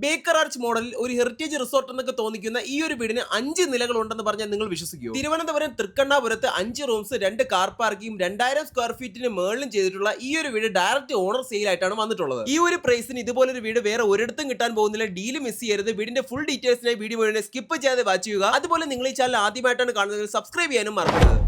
Baker arch മോഡലിൽ ഒരു heritage resort എന്നൊക്കെ തോന്നിക്കുന്ന ഈ ഒരു വീടിന് 5 നിലകൾ ഉണ്ടെന്ന് പറഞ്ഞാൽ നിങ്ങൾ വിശ്വസിക്കുമോ? തിരുവനന്തപുരം തൃക്കണ്ണാപുരത്ത് 5 റൂംസ് 2 കാർ പാർക്കിംഗ് 2000 സ്ക്വയർ ഫീറ്റിന് മേളിലും ചെയ്തിട്ടുള്ള ഈ ഒരു വീട് ഡയറക്റ്റ് ഓണർ സെയിൽ ആയിട്ടാണ് വന്നിട്ടുള്ളത്. ഈ ഒരു പ്രൈസിന് ഇതുപോലൊരു വീട് വേറെ ഒരിടത്തും കിട്ടാൻ പോകുന്നില്ല. ഡീല് മിസ് ചെയ്യരുത്. വീടിന്റെ ഫുൾ ഡീറ്റെയിൽസിനായി വീഡിയോ മുഴുവൻ സ്കിപ്പ് ചെയ്യാതെ വാച്ച് ചെയ്യുക. അതുപോലെ നിങ്ങൾ ഈ ചാനൽ ആദ്യമായിട്ടാണ് കാണുന്നത്, സബ്സ്ക്രൈബ് ചെയ്യാനും മറക്കരുത്.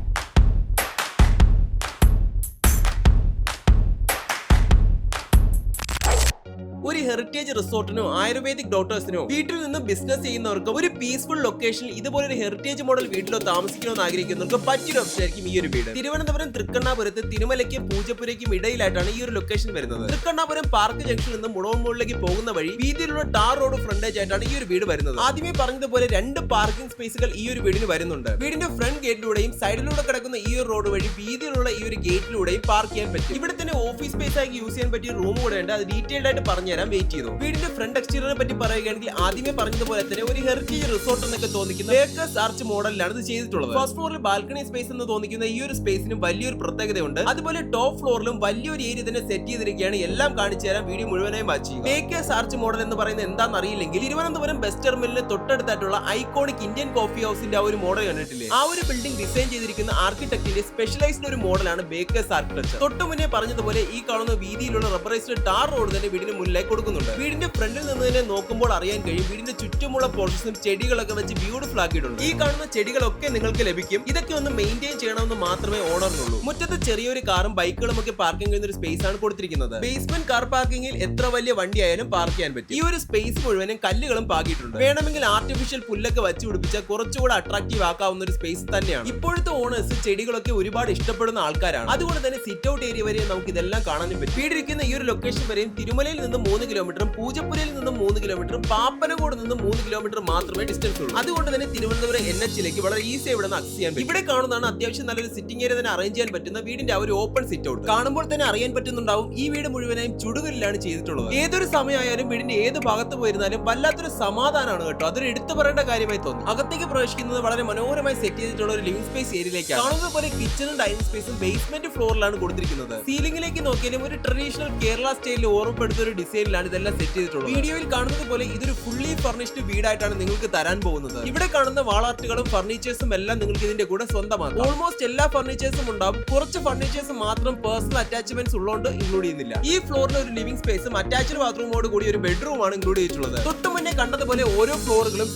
ഒരു ഹെറിറ്റേജ് റിസോർട്ടിനോ ആയുർവേദിക് ഡോക്ടേഴ്സിനോ വീട്ടിൽ നിന്ന് ബിസിനസ് ചെയ്യുന്നവർക്കും ഒരു പീസ്ഫുൾ ലൊക്കേഷനിൽ ഇതുപോലൊരു ഹെറിറ്റേജ് മോഡൽ വീട്ടിലോ താമസിക്കണമെന്ന് ആഗ്രഹിക്കുന്നവർക്ക് പറ്റിയൊരു ഓപ്ഷൻ ആയിരിക്കും ഈ ഒരു വീട്. തിരുവനന്തപുരം തൃക്കണ്ണാപുരത്ത് തിരുമലയ്ക്കും പൂജപ്പുരയ്ക്കും ഇടയിലായിട്ടാണ് ഈ ഒരു ലൊക്കേഷൻ വരുന്നത്. തൃക്കണ്ണാപുരം പാർക്ക് ജംഗ്ഷനിൽ നിന്ന് മുടവൻമോളിലേക്ക് പോകുന്ന വഴി വീതിയിലുള്ള ടാർ റോഡ് ഫ്രണ്ടേജ് ആയിട്ടാണ് ഈ ഒരു വീട് വരുന്നത്. ആദ്യമേ പറഞ്ഞതുപോലെ 2 പാർക്കിംഗ് സ്പേസുകൾ ഈ ഒരു വീടിന് വരുന്നുണ്ട്. വീടിന്റെ ഫ്രണ്ട് ഗേറ്റിലൂടെയും സൈഡിലൂടെ കിടക്കുന്ന ഈ ഒരു റോഡ് വഴി വീതിയിലുള്ള ഈ ഒരു ഗേറ്റിലൂടെയും പാർക്ക് ചെയ്യാൻ പറ്റും. ഇവിടെ തന്നെ ഓഫീസ് സ്പേസ് ആയി യൂസ് ചെയ്യാൻ പറ്റിയ റൂം കൂടെ ഉണ്ട്. അത് ഡീറ്റെയിൽഡ് ആയിട്ട് പറഞ്ഞു വെയിറ്റ് ചെയ്തു. വീടിന്റെ ഫ്രണ്ട് എക്സ്റ്റീരിയറിനെ പറ്റി പറയുകയാണെങ്കിൽ ആദ്യമേ പറഞ്ഞതുപോലെ തന്നെ ഒരു ഹെറിറ്റേജ് റിസോർട്ട് എന്നൊക്കെ തോന്നിക്കുന്ന ബേക്കേഴ്സ് ആർച്ച് മോഡലിലാണ് ഇത് ചെയ്തിട്ടുള്ളത്. ഫസ്റ്റ് ഫ്ലോറിൽ ബാൽക്കണി സ്പേസ് എന്ന് തോന്നിക്കുന്ന ഈ ഒരു സ്പേസിനും വലിയൊരു പ്രത്യേകതയുണ്ട്. അതുപോലെ ടോപ്പ് ഫ്ലോറിലും വലിയൊരു ഏരിയ തന്നെ സെറ്റ് ചെയ്തിരിക്കുകയാണ്. എല്ലാം കാണിച്ചു തരാം, വീഡിയോ മുഴുവനായും വാച്ച് ചെയ്യുക. ബേക്കേഴ്സ് ആർച്ച് മോഡൽ എന്ന് പറയുന്നത് എന്താണെന്ന് അറിയില്ലെങ്കിൽ തിരുവനന്തപുരം ബസ് ടെർമിനലിന് തൊട്ടടുത്തായിട്ടുള്ള ഐക്കോണിക് ഇന്ത്യൻ കോഫി ഹൗസിന്റെ ആ ഒരു മോഡൽ കണ്ടിട്ടില്ലേ? ആ ഒരു ബിൽഡിംഗ് ഡിസൈൻ ചെയ്തിരിക്കുന്ന ആർക്കിടെക്ടിന്റെ സ്പെഷ്യലൈസ്ഡ് ഒരു മോഡലാണ് ബേക്കേഴ്സ് ആർക്കിടെക്ചർ. തൊട്ടു മുന്നേ പറഞ്ഞതുപോലെ ഈ കാണുന്ന വീതിയിലുള്ള റബ്ബറൈസ്ഡ് ടാർ റോഡ് തന്നെ വീടിന് മുന്നിലേക്ക് കൊടുക്കുന്നുണ്ട്. വീടിന്റെ ഫ്രണ്ടിൽ നിന്ന് തന്നെ നോക്കുമ്പോൾ അറിയാൻ കഴിയും വീടിന്റെ ചുറ്റുമുള്ള പോർഷൻസും ചെടികളൊക്കെ വെച്ച് ബ്യൂട്ടിഫുൾ ആക്കിയിട്ടുണ്ട്. ഈ കാണുന്ന ചെടികളൊക്കെ നിങ്ങൾക്ക് ലഭിക്കും. ഇതൊക്കെ ഒന്ന് മെയിൻറ്റെയിൻ ചെയ്യണമെന്ന് മാത്രമേ ഓണറിനുള്ളൂ. മുറ്റത്ത് ചെറിയൊരു കാറും ബൈക്കുകളും ഒക്കെ പാർക്കിംഗ് ചെയ്യുന്ന ഒരു സ്പേസ് ആണ് കൊടുത്തിരിക്കുന്നത്. ബേസ്മെന്റ് കാർ പാർക്കിംഗിൽ എത്ര വലിയ വണ്ടി ആയാലും പാർക്ക് ചെയ്യാൻ പറ്റും. ഈ ഒരു സ്പേസ് മുഴുവനും കല്ലുകളും പാകിയിട്ടുണ്ട്. വേണമെങ്കിൽ ആർട്ടിഫിഷ്യൽ പുല്ലൊക്കെ വെച്ച് പിടിപ്പിച്ചാൽ കുറച്ചുകൂടെ അട്രാക്റ്റീവ് ആക്കാവുന്ന ഒരു സ്പേസ് തന്നെയാണ്. ഇപ്പോഴത്തെ ഓണേഴ്സ് ചെടികളൊക്കെ ഒരുപാട് ഇഷ്ടപ്പെടുന്ന ആൾക്കാരാണ്. അതുകൊണ്ട് തന്നെ സിറ്റ് ഔട്ട് ഏരിയ വരെ നമുക്ക് ഇതെല്ലാം കാണാനും പറ്റും. വീടിരിക്കുന്ന ഈ ഒരു ലൊക്കേഷൻ വരെയും തിരുമലയിൽ നിന്ന് 3 കിലോമീറ്ററും പൂജപ്പുരയിൽ നിന്നും 3 കിലോമീറ്ററും പാപ്പനകോട് നിന്നും 3 കിലോമീറ്റർ മാത്രമേ ഡിസ്റ്റൻസ് ഉള്ളൂ. അതുകൊണ്ട് തന്നെ തിരുവനന്തപുരം NH-ലേക്ക് വളരെ ഈസി ഇവിടെ നിന്ന് ആക്സസ് ചെയ്യാൻ പറ്റും. ഇവിടെ കാണുന്നതാണ് അത്യാവശ്യം നല്ലൊരു സിറ്റിംഗ് ഏരിയ തന്നെ അറേഞ്ച് ചെയ്യാൻ പറ്റുന്ന വീടിന്റെ ആ ഒരു ഓപ്പൺ സിറ്റ് ഔട്ട്. കാണുമ്പോൾ തന്നെ അറിയാൻ പറ്റുന്നുണ്ടാവും ഈ വീട് മുഴുവനായും ചുടുകല്ലിലാണ് ചെയ്തിട്ടുള്ളത്. ഏതൊരു സമയമായാലും വീടിന്റെ ഏത് ഭാഗത്ത് പോയിരുന്നാലും വല്ലാത്തൊരു സമാധാനമാണ് കേട്ടോ. അതൊരു എടുത്തു പറയേണ്ട കാര്യമായി തോന്നി. അകത്തേക്ക് പ്രവേശിക്കുന്നത് വളരെ മനോഹരമായി സെറ്റ് ചെയ്തിട്ടുള്ള ഒരു ലിവിംഗ് സ്പേസ് ഏരിയയിലേക്കാണ്. കാണുന്നത് പോലെ കിച്ചണും ഡൈനിങ് സ്പേസും ബേസ്മെന്റ് ഫ്ലോറിലാണ് കൊടുത്തിരിക്കുന്നത്. സീലിംഗിലേക്ക് നോക്കിയാലും ഒരു ട്രഡീഷണൽ കേരള സ്റ്റൈലിൽ ഓർമ്മപ്പെടുത്തുന്ന ഒരു ഡിസൈനിലാണ് ഇതെല്ലാം സെറ്റ് ചെയ്തിട്ടുള്ളത്. വീഡിയോയിൽ കാണുന്നത് പോലെ ഇതൊരു ഫുള്ളി ഫർണിഷ്ഡ് വീടായിട്ടാണ് നിങ്ങൾക്ക് തരാൻ പോകുന്നത്. ഇവിടെ കാണുന്ന വാളാർട്ടുകളും ഫർണിച്ചേഴ്സും എല്ലാം നിങ്ങൾക്ക് ഇതിന്റെ കൂടെ സ്വന്തമാക്കാം. ഓൾമോസ്റ്റ് എല്ലാ ഫർണിച്ചേഴ്സും ഉണ്ടാവും. കുറച്ച് ഫർണിച്ചേഴ്സ് മാത്രം പേഴ്സണൽ അറ്റാച്ച്മെന്റ്സ് ഉള്ളതുകൊണ്ട് ഇൻക്ലൂഡ് ചെയ്യുന്നില്ല. ഈ ഫ്ലോറിൽ ഒരു ലിവിംഗ് സ്പേസും അറ്റാച്ച്ഡ് ബാത്റൂമോട് കൂടി ഒരു ബെഡ്റൂമാണ് ഇൻക്ലൂഡ് ചെയ്തിട്ടുള്ളത്. തൊട്ട് മുന്നേ കണ്ടതുപോലെ ഓരോ ഫ്ലോറുകളും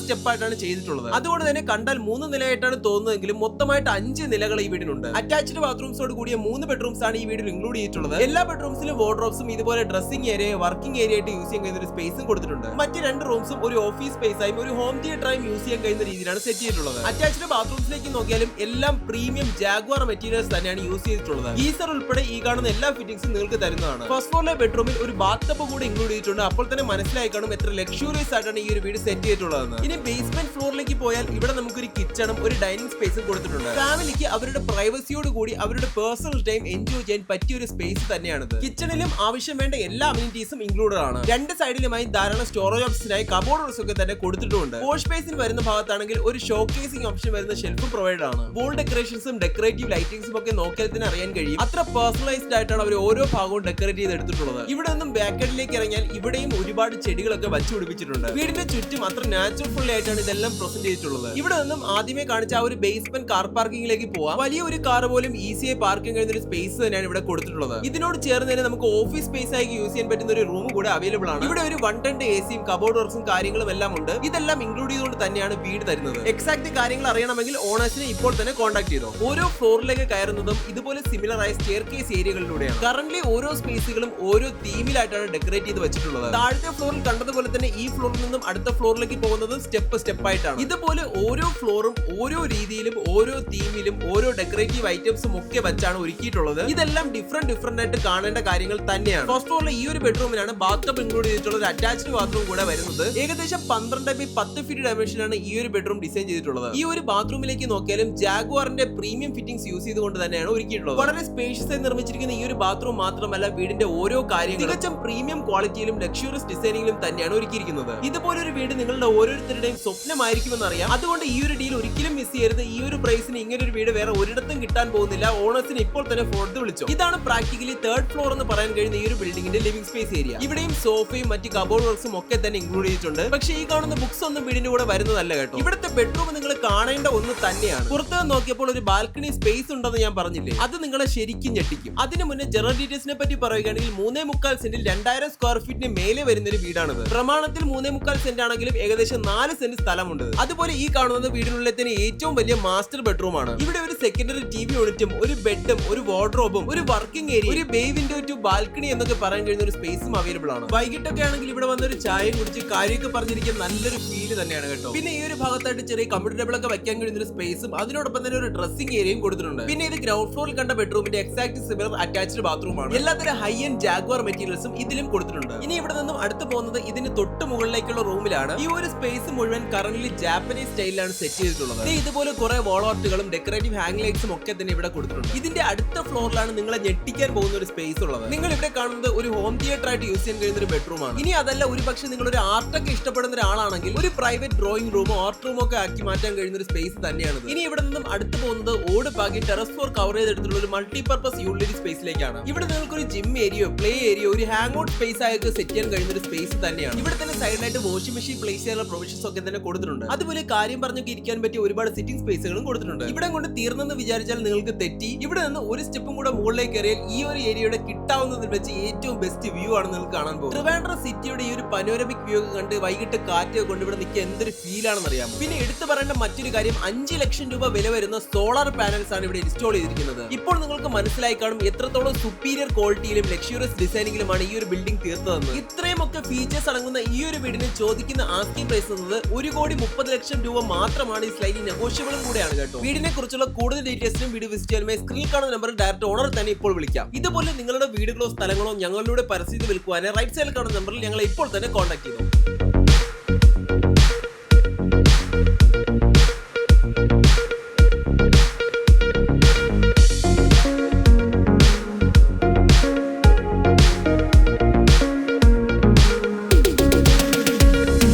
സ്റ്റെപ്പ് ആയിട്ടാണ് ചെയ്തിട്ടുള്ളത്. അതുകൊണ്ട് തന്നെ കണ്ടാൽ 3 നിലയായിട്ടാണ് തോന്നുന്നതെങ്കിലും മൊത്തമായിട്ട് 5 നിലകൾ ഈ വീടിനുണ്ട്. അറ്റാച്ച്ഡ് ബാത്റൂംസോട് കൂടിയ 3 ബെഡ്റൂംസ് ആണ് ഈ വീടിൽ ഇൻക്ലൂഡ് ചെയ്തിട്ടുള്ളത്. എല്ലാ ബെഡ്റൂംസിലും വാർഡ്രോബ്സും ഇതുപോലെ ഡ്രസ്സിംഗ് ഏരിയ, വർക്കിംഗ് ഏരിയ ആയിട്ട് യൂസ് ചെയ്യാൻ കഴിയുന്ന ഒരു സ്പേസും കൊടുത്തിട്ടുണ്ട്. മറ്റ് 2 റൂംസും ഒരു ഓഫീസ് സ്പേസ് ആയും ഒരു ഹോം തിയേറ്ററായും യൂസ് ചെയ്യാൻ കഴിയുന്ന രീതിയിലാണ് സെറ്റ് ചെയ്തിട്ടുള്ളത്. അറ്റാച്ച്ഡ് ബാത്റൂംസിലേക്ക് നോക്കിയാലും എല്ലാം പ്രീമിയം ജാഗ്വാർ മെറ്റീരിയൽസ് തന്നെയാണ് യൂസ് ചെയ്തിട്ടുള്ളത്. ഗീസർ ഉൾപ്പെടെ ഈ കാണുന്ന എല്ലാ ഫിറ്റിംഗ്സും നിങ്ങൾക്ക് തരുന്നതാണ്. ഫസ്റ്റ് ഫ്ലോറിലെ ബെഡ്റൂമിൽ ഒരു ബാത്ത് ടബ് കൂടി ഇൻക്ലൂഡ് ചെയ്തിട്ടുണ്ട്. അപ്പോൾ തന്നെ മനസ്സിലായി കാണും എത്ര ലക്ഷൂറിയസ് ആയിട്ടാണ് ഈ ഒരു വീട് സെറ്റ് ചെയ്തിട്ടുള്ളതെന്ന്. ഇനി ബേസ്മെന്റ് ഫ്ലോറിലേക്ക് പോയാൽ ഇവിടെ നമുക്കൊരു കിച്ചണും ഒരു ഡൈനിങ് സ്പേസും കൊടുത്തിട്ടുണ്ട്. ഫാമിലിക്ക് അവരുടെ പ്രൈവസിയോട് കൂടി അവരുടെ പേഴ്സണൽ ടൈം എൻജോയ് ചെയ്യാൻ പറ്റിയ ഒരു സ്പേസ് തന്നെയാണിത്. കിച്ചണിലും ആവശ്യം വേണ്ട എല്ലാ അമ്യൂണിറ്റീസും ഇൻക്ലൂഡഡ് ആണ്. 2 സൈഡിലുമായി ധാരാളം സ്റ്റോറേജ് ഓപ്ഷനായി കബോർഡ്സ് ഒക്കെ തന്നെ കൊടുത്തിട്ടുണ്ട്. വാഷ് സ്പേസിൽ വരുന്ന ഭാഗത്താണെങ്കിൽ ഒരു ഷോക്കേസിംഗ് ഓപ്ഷൻ വരുന്ന ഷെൽഫ് പ്രൊവൈഡ് ആണ്. വോൾ ഡെക്കറേഷൻസും ഡെക്കറേറ്റീവ് ലൈറ്റിംഗ്സും ഒക്കെ നോക്കിയാൽ തന്നെ അറിയാൻ കഴിയും അത്ര പേഴ്സണലൈസ്ഡ് ആയിട്ടാണ് അവർ ഓരോ ഭാഗവും ഡെക്കറേറ്റ് ചെയ്ത് എടുത്തിട്ടുള്ളത്. ഇവിടെ നിന്നും ബാക്കഡിലേക്ക് ഇറങ്ങിയാൽ ഇവിടെയും ഒരുപാട് ചെടികളൊക്കെ വച്ചു പിടിപ്പിച്ചിട്ടുണ്ട്. വീടിന്റെ ചുറ്റും അത്ര നാച്ചുറൽ ആയിട്ടാണ് ഇതെല്ലാം പ്രസന്റ് ചെയ്തിട്ടുള്ളത്. ഇവിടെ നിന്നും ആദ്യമേ കാണിച്ച ആ ഒരു ബേസ്മെന്റ് കാർ പാർക്കിംഗിലേക്ക് പോവാം. വലിയ ഒരു കാർ പോലും ഈസിയായി പാർക്കിംഗ് കഴിയുന്ന ഒരു സ്പേസ് തന്നെയാണ് ഇവിടെ കൊടുത്തിട്ടുള്ളത്. ഇതിനോട് ചേർന്ന് തന്നെ നമുക്ക് ഓഫീസ് സ്പേസ് ആയി യൂസ് ചെയ്യാൻ പറ്റുന്ന ഒരു റൂം കൂടെ അവൈലബിൾ ആണ്. ഇവിടെ ഒരു 110 AC-യും കബോർഡ് വർക്സും കാര്യങ്ങളും എല്ലാം ഉണ്ട്. ഇതെല്ലാം ഇൻക്ലൂഡ് ചെയ്തുകൊണ്ട് തന്നെയാണ് വീട് തരുന്നത്. എക്സാക്ട് കാര്യങ്ങൾ അറിയണമെങ്കിൽ ഓണേഴ്സിനെ ഇപ്പോൾ തന്നെ കോൺടാക്ട് ചെയ്തോ. ഓരോ ഫ്ലോറിലേക്ക് കയറുന്നതും ഇതുപോലെ സിമിലർ ആയ സ്റ്റെയർ കേസ് ഏരിയകളിലൂടെയാണ്. കറന്റ് ഓരോ സ്പേസുകളും ഓരോ തീമിലായിട്ടാണ് ഡെക്കറേറ്റ് ചെയ്ത് വെച്ചിട്ടുള്ളത്. താഴത്തെ ഫ്ലോറിൽ കണ്ടതുപോലെ തന്നെ ഈ ഫ്ലോറിൽ നിന്നും അടുത്ത ഫ്ലോറിലേക്ക് പോകുന്നത് സ്റ്റെപ്പ് ആയിട്ടാണ്. ഇതുപോലെ ഓരോ ഫ്ലോറും ഓരോ രീതിയിലും ഓരോ തീമിലും ഓരോ ഡെക്കറേറ്റീവ് ഐറ്റംസും ഒക്കെ വെച്ചാണ് ഒരുക്കിയിട്ടുള്ളത്. ഇതെല്ലാം ഡിഫറെന്റ് ആയിട്ട് കാണേണ്ട കാര്യങ്ങൾ തന്നെയാണ്. ഫസ്റ്റ് ഫ്ലോറിലെ ഈ ഒരു ബെഡ്റൂമിലാണ് ബാത്ത് ടബ് ഇൻക്ലൂഡ് ചെയ്തിട്ടുള്ള ഒരു അറ്റാച്ച്ഡ് ബാത്റൂം കൂടെ വരുന്നത്. ഏകദേശം 12x10 ഫീറ്റ് ഡയമെൻഷനാണ് ഈ ഒരു ബെഡ്റൂം ഡിസൈൻ ചെയ്തിട്ടുള്ളത്. ഈ ഒരു ബാത്റൂമിലേക്ക് നോക്കിയാലും ജാഗ്വാറിന്റെ പ്രീമിയം ഫിറ്റിംഗ്സ് യൂസ് ചെയ്തുകൊണ്ട് തന്നെയാണ് ഒരുക്കിയിട്ടുള്ളത്. വളരെ സ്പേഷ്യസ് ആയി നിർമ്മിച്ചിരിക്കുന്ന ഈ ഒരു ബാത്റൂം മാത്രമല്ല വീടിന്റെ ഓരോ കാര്യങ്ങളും തികച്ചും പ്രീമിയം ക്വാളിറ്റിയിലും ലക്ഷറിയസ് ഡിസൈനിങ്ങിലും തന്നെ തന്നെയാണ് ഒരുക്കിയിരിക്കുന്നത്. ഇതുപോലൊരു വീട് നിങ്ങളുടെ ഓരോരുത്തരുടെയും സ്വപ്നമായിരിക്കുമെന്ന് അറിയാം. അതുകൊണ്ട് ഈ ഒരു ഡീൽ ഒരിക്കലും മിസ് ചെയ്യരുത്. ഈ ഒരു പ്രൈസിന് ഇങ്ങനെ ഒരു വീട് വേറെ ഒരിടത്തും കിട്ടാൻ പോകുന്നില്ല. ഓണേഴ്സിന് ഇപ്പോൾ തന്നെ ഫോൺ വിളിച്ചു. ഇതാണ് പ്രാക്ടിക്കലി തേർഡ് ഫ്ലോർ എന്ന് പറയാൻ കഴിയുന്ന ഈ ഒരു ബിൽഡിംഗിന്റെ ലിവിംഗ് സ്പേസ് ഏരിയ. ഇവിടെയും സോഫയും മറ്റ് കബോർഡ് വർക്സും ഒക്കെ തന്നെ ഇൻക്ലൂഡ് ചെയ്തിട്ടുണ്ട്. പക്ഷേ ഈ കാണുന്ന ബുക്സ് ഒന്നും വീടിന്റെ കൂടെ വരുന്നതല്ല കേട്ടോ. ഇവിടുത്തെ ബെഡ്റൂം നിങ്ങൾ കാണേണ്ട ഒന്ന് തന്നെയാണ്. പുറത്ത് നോക്കിയപ്പോൾ ഒരു ബാൽക്കണി സ്പേസ് ഉണ്ടെന്ന് ഞാൻ പറഞ്ഞില്ലേ, അത് നിങ്ങളെ ശരിക്കും ഞെട്ടിക്കും. അതിന് മുന്നേ ജനറൽ ഡീറ്റെയിൽസിനെ പറ്റി പറയുകയാണെങ്കിൽ 3.25 സെന്റിൽ 2000 സ്ക്വയർ ഫീറ്റിന് മേലെ വരുന്ന ഒരു വീടാണിത്. പ്രമാണത്തിൽ 3.25 സെന്റ് ആണെങ്കിലും ഏകദേശം 4 സെന്റ് സ്ഥലമുണ്ട്. അതുപോലെ ഈ കാണുന്നത് വീടിനുള്ളിൽ തന്നെ ഏറ്റവും വലിയ മാസ്റ്റർ ബെഡ്റൂം ആണ്. ഇവിടെ ഒരു സെക്കൻഡറി ടി വി യൂണിറ്റും ഒരു ബെഡും ഒരു വാർഡ്രോബും ഒരു വർക്കിംഗ് ഏരിയ, ഒരു ബേ വിൻഡോ ടു ബാൽക്കണി എന്നൊക്കെ പറയാൻ കഴിയുന്ന ഒരു സ്പേസും അവൈലബിൾ ആണ്. വൈകിട്ടൊക്കെ ആണെങ്കിൽ ഇവിടെ വന്നൊരു ചായയും കുടിച്ച് കാര്യമൊക്കെ പറഞ്ഞിരിക്കാൻ നല്ലൊരു ഫീല് തന്നെയാണ് കേട്ടോ. പിന്നെ ഈ ഒരു ഭാഗത്തായിട്ട് ചെറിയ കമ്പ്യൂട്ടർ ടേബിൾ ഒക്കെ വെക്കാൻ കഴിയുന്ന ഒരു സ്പേസും അതിനോടൊപ്പം തന്നെ ഒരു ഡ്രസ്സിംഗ് ഏരിയയും കൊടുത്തിട്ടുണ്ട്. പിന്നെ ഇത് ഗ്രൗണ്ട് ഫ്ലോറിൽ കണ്ട ബെഡ്റൂമിന്റെ എക്സാക്ട് സിമിലർ അറ്റാച്ച്ഡ് ബാത്റൂം ആണ്. എല്ലാത്തരം ഹൈ ആൻഡ് ജാഗ്വാർ മെറ്റീരിയൽസും ഇതിലും കൊടുത്തിട്ടുണ്ട്. ഇനി ഇവിടെ നിന്നും അടുത്ത് പോകുന്നത് ഇതിന് തൊട്ട് മുകളിലേക്കുള്ള റൂമിലാണ്. ഈ ഒരു സ്പേസ് മുഴുവൻ കറന്റ് ജാപ്പനീസ് സ്റ്റൈലിലാണ് സെറ്റ് ചെയ്തിട്ടുള്ളത്. ഇതുപോലെ കുറെ വാൾ ആർട്ടുകളും ഡെക്കറേറ്റീവ് ഹാങ് ലൈറ്റ്സും ഒക്കെ തന്നെ ഇവിടെ കൊടുത്തിട്ടുണ്ട്. ഇതിന്റെ അടുത്ത ഫ്ലോറിലാണ് നിങ്ങളെ ഞെട്ടിക്കാൻ പോകുന്ന ഒരു സ്പേസ് ഉള്ളത്. നിങ്ങൾ ഇവിടെ കാണുന്നത് ഒരു ഹോം തിയേറ്റർ ആയിട്ട് യൂസ് ചെയ്യാൻ കഴിയുന്ന ഒരു ബെഡ്റൂം ആണ്. ഇനി അതല്ല, ഒരു പക്ഷേ നിങ്ങൾ ഒരു ആർട്ടൊക്കെ ഇഷ്ടപ്പെടുന്ന ഒരാളാണെങ്കിൽ ഒരു പ്രൈവറ്റ് ഡ്രോയിങ് റൂമോ ആർട്ട് റൂമോ ഒക്കെ ആക്കി മാറ്റാൻ കഴിയുന്ന ഒരു സ്പേസ് തന്നെയാണ്. ഇനി ഇവിടെ നിന്നും അടുത്ത് പോകുന്നത് ഓട് പാകി ടെറസ് ഫ്ലോർ കവർ ചെയ്തെടുത്തിട്ടുള്ള ഒരു മൾട്ടിപർപ്പസ് യൂട്ടിലിറ്റി സ്പേസിലേക്കാണ്. ഇവിടെ നിങ്ങൾക്ക് ഒരു ജിം ഏരിയോ പ്ലേ ഏരിയോ ഒരു ഹാങ് ഔട്ട് സ്പേസ് ആയിട്ട് സെറ്റ് ചെയ്യാൻ കഴിയുന്ന ഒരു സ്പേസ് തന്നെയാണ്. ഇവിടെ തന്നെ സൈഡിലായിട്ട് വാഷിംഗ് മെഷീൻ പ്ലേസ് ചെയ്യാനുള്ള പ്രൊവിഷൻസ് ഒക്കെ തന്നെ കൊടുത്തിട്ടുണ്ട്. അതുപോലെ കാര്യം പറഞ്ഞൊക്കെ ഇരിക്കാൻ പറ്റിയ ഒരുപാട് സിറ്റിംഗ് സ്പേസുകളും കൊടുത്തിട്ടുണ്ട്. ഇവിടെ കൊണ്ട് തീർന്നെന്ന് വിചാരിച്ചാൽ നിങ്ങൾക്ക് തെറ്റി. ഇവിടെ നിന്ന് ഒരു സ്റ്റെപ്പും കൂടെ മുകളിലേക്ക് കയറിയാൽ ഈ ഒരു ഏരിയയുടെ കിട്ടാവുന്നതിൽ വെച്ച് ഏറ്റവും ബെസ്റ്റ് വ്യൂ ആണ് നിങ്ങൾക്ക് കാണാൻ പോകുന്നത്. ട്രിവാൻഡ്രം സിറ്റിയുടെ ഈ ഒരു പനോരമിക് വ്യൂ ഒക്കെ കണ്ട് വൈകിട്ട് കാറ്റ് കൊണ്ട് ഇവിടെ നിൽക്കുക എന്തൊരു ഫീൽ ആണെന്ന് അറിയാം. പിന്നെ എടുത്തു പറയേണ്ട മറ്റൊരു കാര്യം, 5 ലക്ഷം രൂപ വില വരുന്ന സോളാർ പാനൽസ് ആണ് ഇവിടെ ഇൻസ്റ്റാൾ ചെയ്തിരിക്കുന്നത്. ഇപ്പോൾ നിങ്ങൾക്ക് മനസ്സിലായി കാണും എത്രത്തോളം സുപ്പീരിയർ ക്വാളിറ്റിയിലും ലക്ഷറിയസ് ഡിസൈനിങ്ങിലുമാണ് ഈ ഒരു ബിൽഡിംഗ് തീർത്തതെന്ന്. ഇത്രയും ഒക്കെ ഫീച്ചേഴ്സ് അടങ്ങുന്ന ഈ ഒരു വീടിന് ചോദിക്കുന്ന ആസ്കിംഗ് പ്രൈസ് എന്നത് 1,30,00,000 രൂപ മാത്രമാണ്. ഈ സ്ലൈഡിൽ നെഗോഷ്യബിളും കൂടെയാണ് കേട്ടോ. വീടിനെ കുറിച്ചുള്ള കൂടുതൽ ഡീറ്റെയിൽസിനും വീഡിയോ വിസിറ്റ് ചെയ്യാൻ സ്ക്രീനിൽ കാണുന്ന നമ്പറിൽ ഡയറക്റ്റ് ഓണർ തന്നെ ഇപ്പോൾ വിളിക്കാം. ഇതുപോലെ നിങ്ങളുടെ വീടുകളോ സ്ഥലങ്ങളോ ഞങ്ങളിലൂടെ പരസ്യത്തിൽ വിൽക്കുവാൻ റൈറ്റ് സൈഡിൽ കാണുന്ന നമ്പറിൽ ഞങ്ങളെ ഇപ്പോൾ തന്നെ കോൺടാക്ട് ചെയ്തു.